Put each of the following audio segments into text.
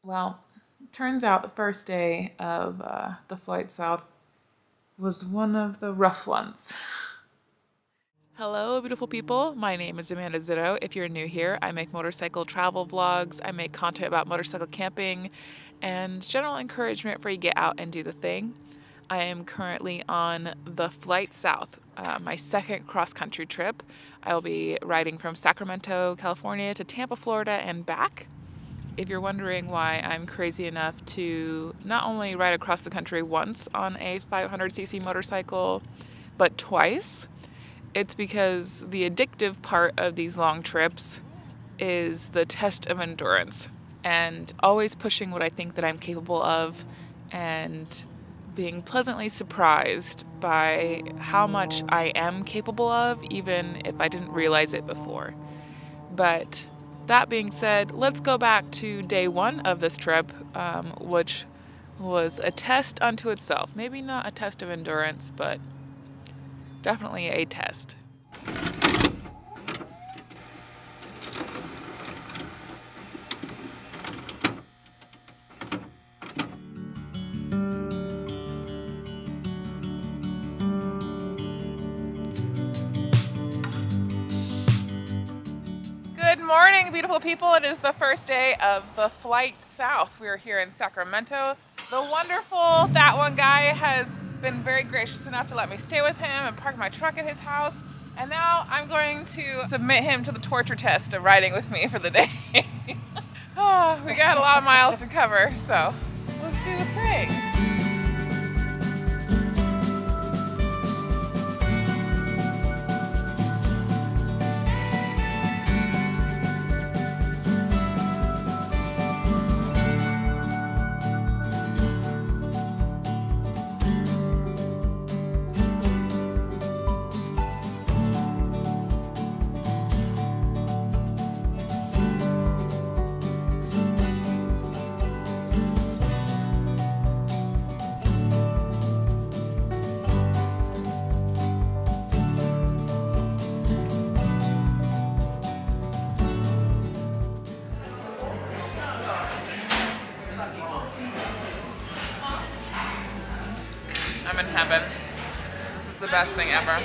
Well, it turns out the first day of the flight south was one of the rough ones. Hello, beautiful people. My name is Amanda Zitto. If you're new here, I make motorcycle travel vlogs. I make content about motorcycle camping and general encouragement for you to get out and do the thing. I am currently on the flight south, my second cross-country trip. I will be riding from Sacramento, California to Tampa, Florida and back. If you're wondering why I'm crazy enough to not only ride across the country once on a 500cc motorcycle, but twice, it's because the addictive part of these long trips is the test of endurance and always pushing what I think that I'm capable of and being pleasantly surprised by how much I am capable of, even if I didn't realize it before. But that being said, let's go back to day one of this trip, which was a test unto itself. Maybe not a test of endurance, but definitely a test. Good morning, beautiful people. It is the first day of the flight south. We are here in Sacramento. The wonderful That One Guy has been very gracious enough to let me stay with him and park my truck at his house. And now I'm going to submit him to the torture test of riding with me for the day. Oh, we got a lot of miles to cover, so let's do the thing. I'm in heaven. This is the best thing ever.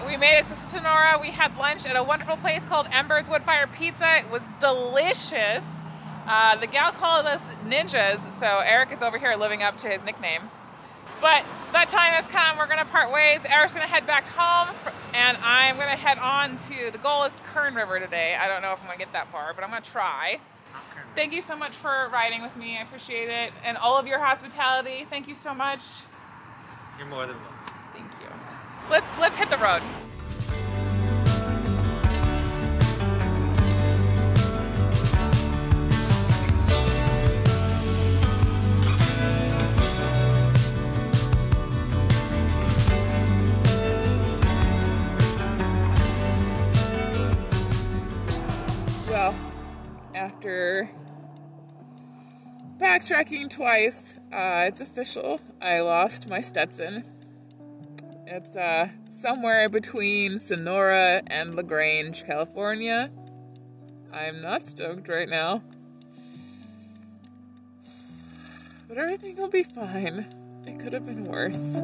We made it to Sonora. We had lunch at a wonderful place called Ember's Woodfire Pizza. It was delicious. The gal called us ninjas, so Eric is over here living up to his nickname. But that time has come. We're gonna part ways. Eric's gonna head back home, and I'm gonna head on to, the goal is Kern River today. I don't know if I'm gonna get that far, but I'm gonna try. Thank you so much for riding with me. I appreciate it. And all of your hospitality. Thank you so much. You're more than welcome. Thank you. Let's hit the road. Well, after backtracking twice, it's official. I lost my Stetson. It's somewhere between Sonora and LaGrange, California. I'm not stoked right now. But everything will be fine. It could have been worse.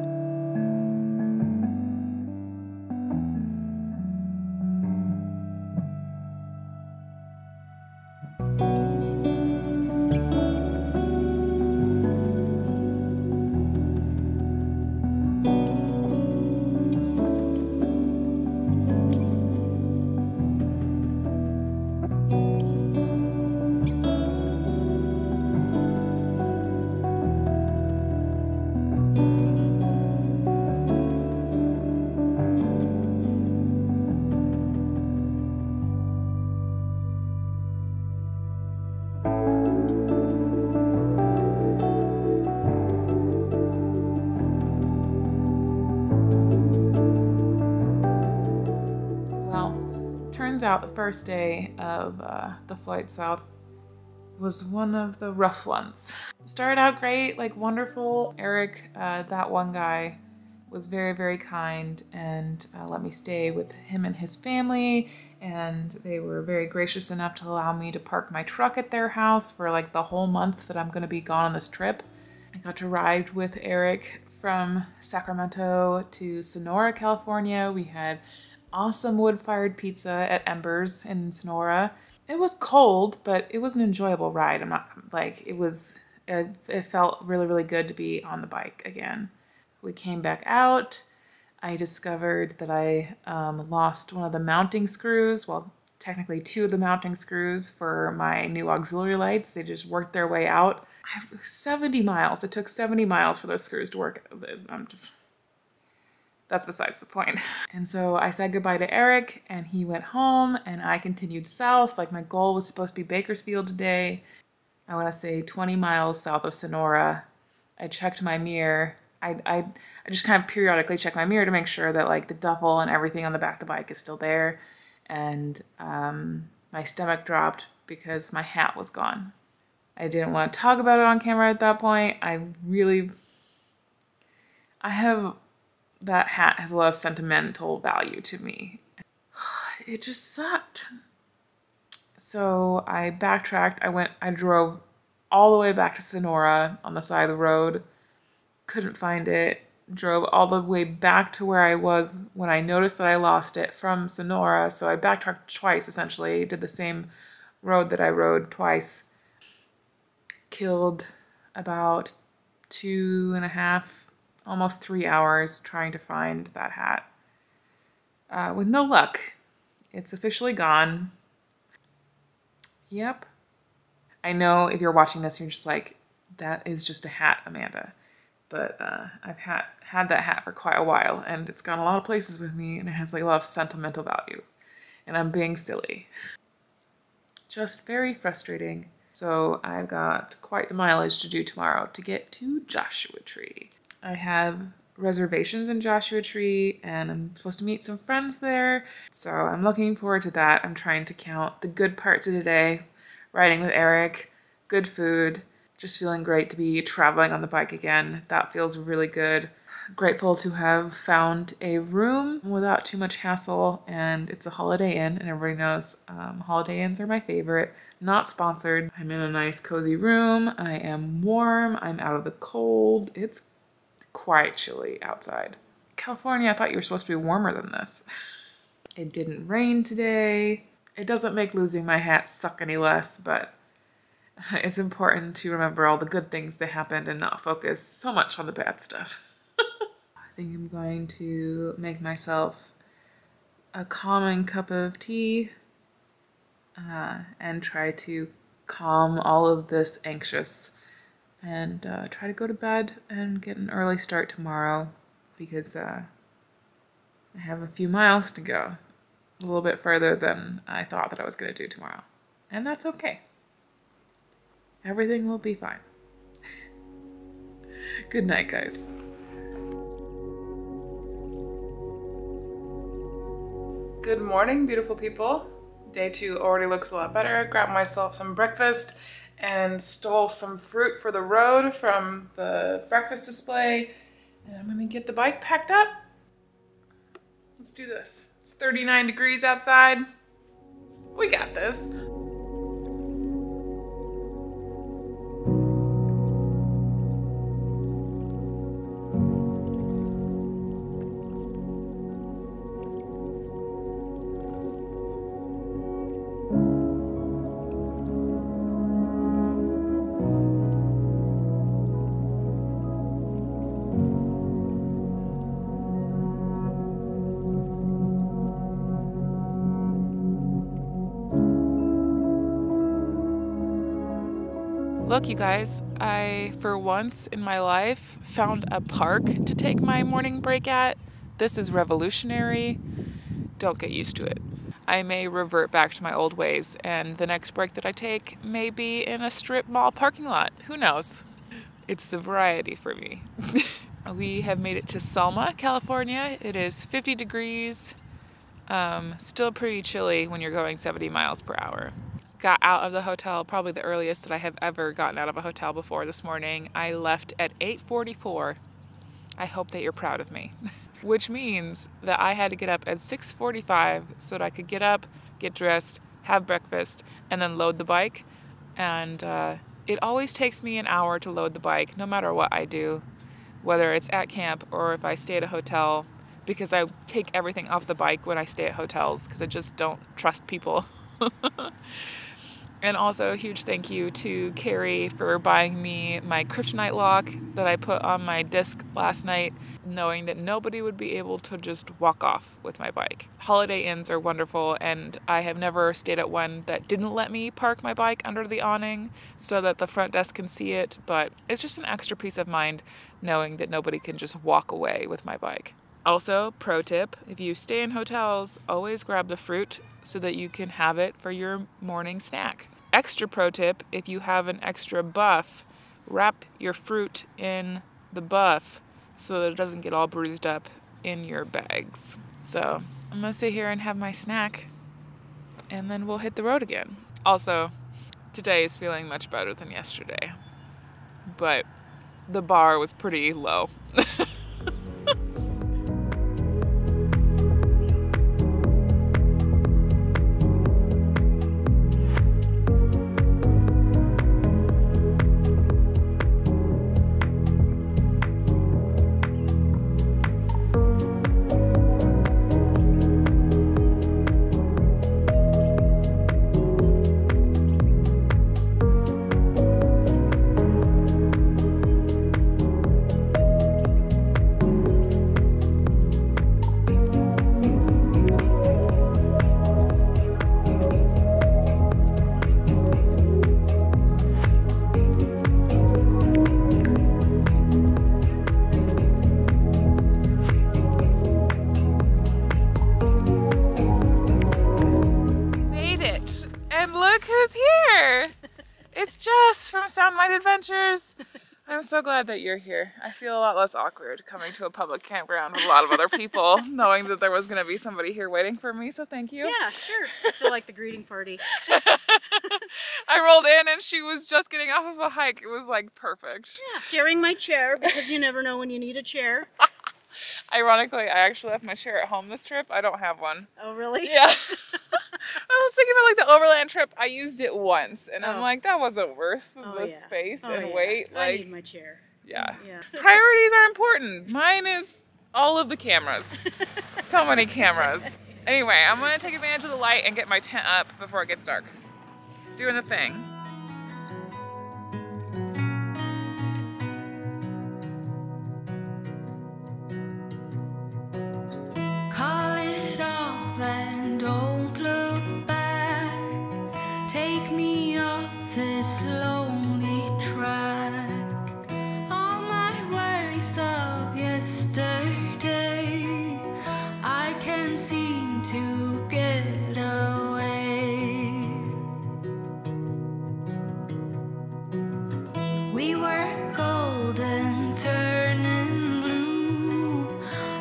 Turns out the first day of the flight south was one of the rough ones. Started out great, like wonderful. Eric, That One Guy, was very, very kind and let me stay with him and his family. And they were very gracious enough to allow me to park my truck at their house for like the whole month that I'm going to be gone on this trip. I got to ride with Eric from Sacramento to Sonora, California. We had awesome wood-fired pizza at Embers in Sonora. It was cold, but it was an enjoyable ride. I'm not like, it felt really, really good to be on the bike again. We came back out. I discovered that I lost one of the mounting screws. Well, technically 2 of the mounting screws for my new auxiliary lights. They just worked their way out. 70 miles. It took 70 miles for those screws to work. That's besides the point. And so I said goodbye to Eric and he went home and I continued south. Like my goal was supposed to be Bakersfield today. I want to say 20 miles south of Sonora. I checked my mirror. I just kind of periodically check my mirror to make sure that like the duffel and everything on the back of the bike is still there. And my stomach dropped because my hat was gone. I didn't want to talk about it on camera at that point. That hat has a lot of sentimental value to me. It just sucked. So I backtracked. I drove all the way back to Sonora on the side of the road. Couldn't find it. Drove all the way back to where I was when I noticed that I lost it from Sonora. So I backtracked twice, essentially. Did the same road that I rode twice. Killed about 2.5, almost 3 hours trying to find that hat. With no luck. It's officially gone. Yep. I know if you're watching this, you're just like, that is just a hat, Amanda. But I've had that hat for quite a while, and it's gone a lot of places with me, and it has like a lot of sentimental value. And I'm being silly. Just very frustrating. So I've got quite the mileage to do tomorrow to get to Joshua Tree. I have reservations in Joshua Tree, and I'm supposed to meet some friends there. So I'm looking forward to that. I'm trying to count the good parts of the day. Riding with Eric, good food, just feeling great to be traveling on the bike again. That feels really good. Grateful to have found a room without too much hassle, and it's a Holiday Inn, and everybody knows Holiday Inns are my favorite. Not sponsored. I'm in a nice cozy room. I am warm. I'm out of the cold. It's quite chilly outside. California, I thought you were supposed to be warmer than this. It didn't rain today. It doesn't make losing my hat suck any less, but it's important to remember all the good things that happened and not focus so much on the bad stuff. I think I'm going to make myself a calming cup of tea and try to calm all of this anxious and try to go to bed and get an early start tomorrow because I have a few miles to go. A little bit further than I thought that I was going to do tomorrow. And that's okay. Everything will be fine. Good night, guys. Good morning, beautiful people. Day 2 already looks a lot better. Grabbed myself some breakfast and stole some fruit for the road from the breakfast display. And I'm gonna get the bike packed up. Let's do this. It's 39 degrees outside. We got this. Look, you guys, I, for once in my life, found a park to take my morning break at. This is revolutionary. Don't get used to it. I may revert back to my old ways, and the next break that I take may be in a strip mall parking lot. Who knows? It's the variety for me. We have made it to Selma, California. It is 50 degrees. Still pretty chilly when you're going 70 miles per hour. Got out of the hotel, probably the earliest that I have ever gotten out of a hotel before this morning. I left at 8:44. I hope that you're proud of me. Which means that I had to get up at 6:45 so that I could get up, get dressed, have breakfast, and then load the bike. And it always takes me an hour to load the bike, no matter what I do, whether it's at camp or if I stay at a hotel, because I take everything off the bike when I stay at hotels because I just don't trust people. And also a huge thank you to Carrie for buying me my kryptonite lock that I put on my disc last night, knowing that nobody would be able to just walk off with my bike. Holiday Inns are wonderful, and I have never stayed at one that didn't let me park my bike under the awning so that the front desk can see it, but it's just an extra peace of mind knowing that nobody can just walk away with my bike. Also, pro tip, if you stay in hotels, always grab the fruit so that you can have it for your morning snack. Extra pro tip, if you have an extra buff, wrap your fruit in the buff so that it doesn't get all bruised up in your bags. So I'm gonna sit here and have my snack and then we'll hit the road again. Also, today is feeling much better than yesterday, but the bar was pretty low. It's Jess from Sound Mind Adventures. I'm so glad that you're here. I feel a lot less awkward coming to a public campground with a lot of other people, knowing that there was going to be somebody here waiting for me, so thank you. Yeah, sure. I feel like the greeting party. I rolled in and she was just getting off of a hike. It was like perfect. Yeah, carrying my chair because you never know when you need a chair. Ironically, I actually left my chair at home this trip. I don't have one. Oh, really? Yeah. I was thinking about like the overland trip. I used it once, and I'm like, that wasn't worth the space and weight. Like, I need my chair. Yeah. Priorities are important. Mine is all of the cameras. So many cameras. Anyway, I'm gonna take advantage of the light and get my tent up before it gets dark. Doing the thing. Call it off and don't look back. Take me off this lonely track. All my worries of yesterday, I can't seem to get away. We were golden, turning blue.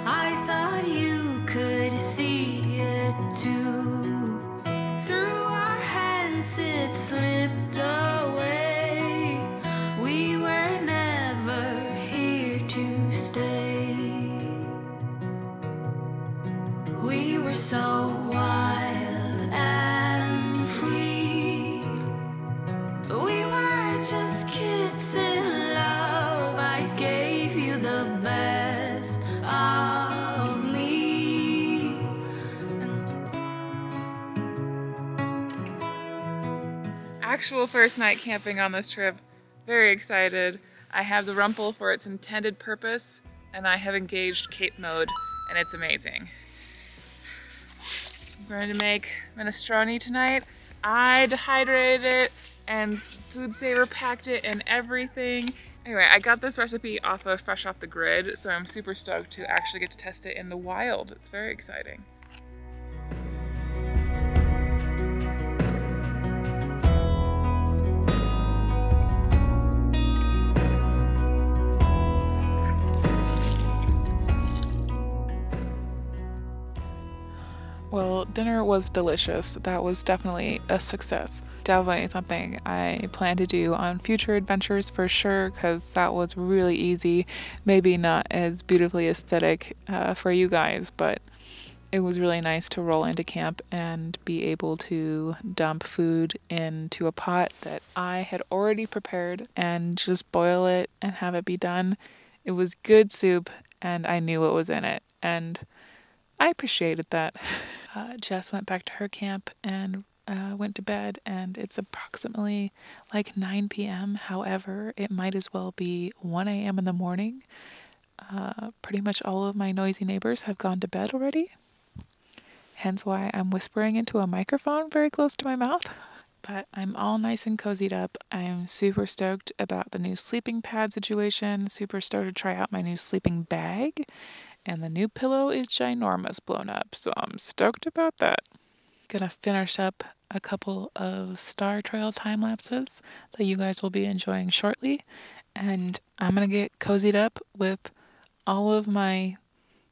I thought you could see it too. Through our hands it slipped away. We were never here to stay. We were so wild and free. We were just kids in love. I gave you the best of me. Actual first night camping on this trip. Very excited. I have the rumple for its intended purpose, and I have engaged cape mode, and it's amazing. I'm going to make minestrone tonight. I dehydrated it and Food Saver packed it and everything. Anyway, I got this recipe off of Fresh Off the Grid, so I'm super stoked to actually get to test it in the wild. It's very exciting. Well, dinner dinner was delicious. That was definitely a success. Definitely something I plan to do on future adventures for sure, because that was really easy. Maybe not as beautifully aesthetic for you guys, but it was really nice to roll into camp and be able to dump food into a pot that I had already prepared and just boil it and have it be done. It was good soup and I knew what was in it, and I appreciated that. Jess went back to her camp and went to bed, and it's approximately like 9 p.m. However, it might as well be 1 a.m. in the morning. Pretty much all of my noisy neighbors have gone to bed already. Hence why I'm whispering into a microphone very close to my mouth. But I'm all nice and cozied up. I'm super stoked about the new sleeping pad situation. Super stoked to try out my new sleeping bag. And the new pillow is ginormous blown up, so I'm stoked about that. Gonna finish up a couple of Star Trail time lapses that you guys will be enjoying shortly. And I'm gonna get cozied up with all of my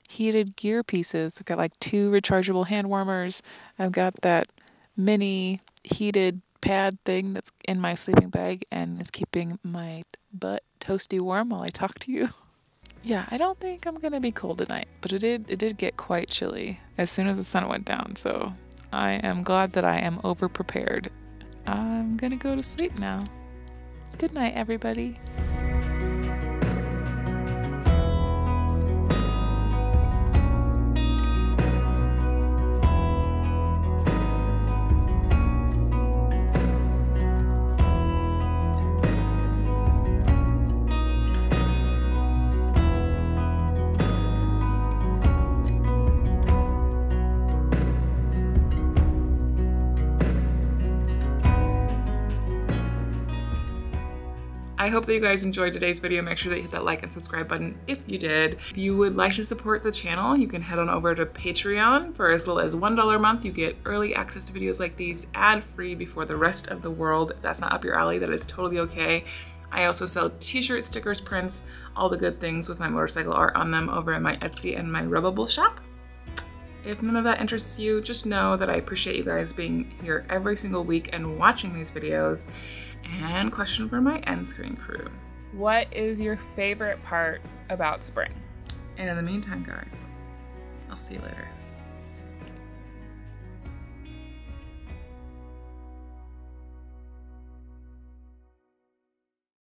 heated gear pieces. I've got like 2 rechargeable hand warmers. I've got that mini heated pad thing that's in my sleeping bag and is keeping my butt toasty warm while I talk to you. Yeah, I don't think I'm gonna be cold tonight, but it did get quite chilly as soon as the sun went down, so I am glad that I am over prepared. I'm gonna go to sleep now. Good night, everybody. I hope that you guys enjoyed today's video. Make sure that you hit that like and subscribe button if you did. If you would like to support the channel, you can head on over to Patreon. For as little as $1 a month, you get early access to videos like these ad-free before the rest of the world. If that's not up your alley, that is totally okay. I also sell t-shirts, stickers, prints, all the good things with my motorcycle art on them over in my Etsy and my Rubbable shop. If none of that interests you, just know that I appreciate you guys being here every single week and watching these videos. And question for my end screen crew. What is your favorite part about spring? And in the meantime, guys, I'll see you later.